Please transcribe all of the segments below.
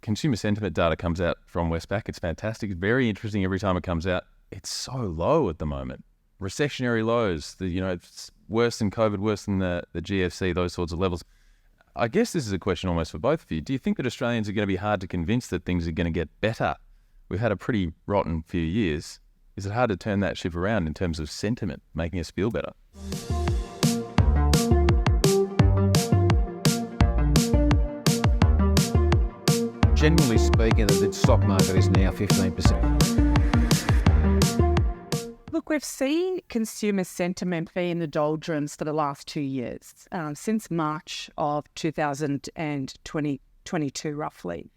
consumer sentiment data comes out from Westpac. It's fantastic. It's very interesting every time it comes out. It's so low at the moment. Recessionary lows. It's worse than COVID, worse than the GFC, those sorts of levels. I guess this is a question almost for both of you. Do you think that Australians are going to be hard to convince that things are going to get better? We've had a pretty rotten few years. Is it hard to turn that ship around in terms of sentiment, making us feel better? Generally speaking, the stock market is now 15%. Look, we've seen consumer sentiment be in the doldrums for the last 2 years, since March of 2022, roughly.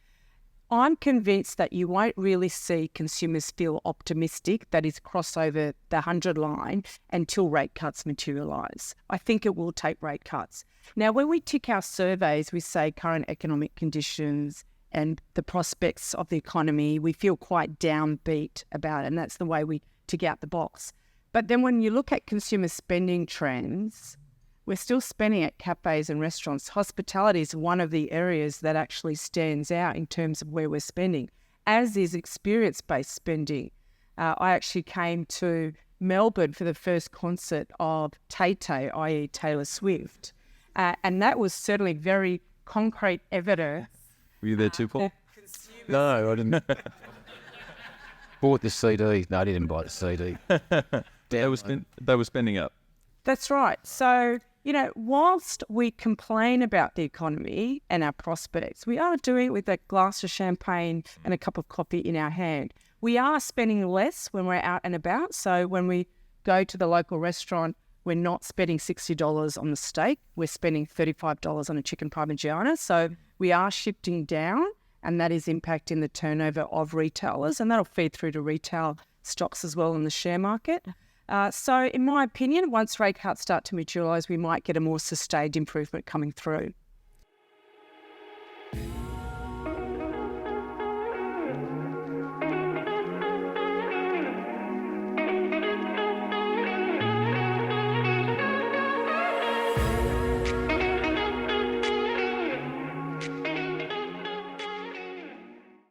I'm convinced that you won't really see consumers feel optimistic, that is, cross over the 100 line until rate cuts materialise. I think it will take rate cuts. Now, when we tick our surveys, we say current economic conditions and the prospects of the economy, we feel quite downbeat about it, and that's the way we tick out the box. But then when you look at consumer spending trends, we're still spending at cafes and restaurants. Hospitality is one of the areas that actually stands out in terms of where we're spending, as is experience-based spending. I actually came to Melbourne for the first concert of Tay-Tay, i.e. Taylor Swift, and that was certainly very concrete evidence. Were you there too, Paul? No, I didn't. Bought the CD. No, I didn't buy the CD. They were spending up. That's right. So, whilst we complain about the economy and our prospects, we are doing it with a glass of champagne and a cup of coffee in our hand. We are spending less when we're out and about. So when we go to the local restaurant, we're not spending $60 on the steak. We're spending $35 on a chicken parmigiana. So we are shifting down, and that is impacting the turnover of retailers, and that'll feed through to retail stocks as well in the share market. So in my opinion, once rate cuts start to materialise, we might get a more sustained improvement coming through.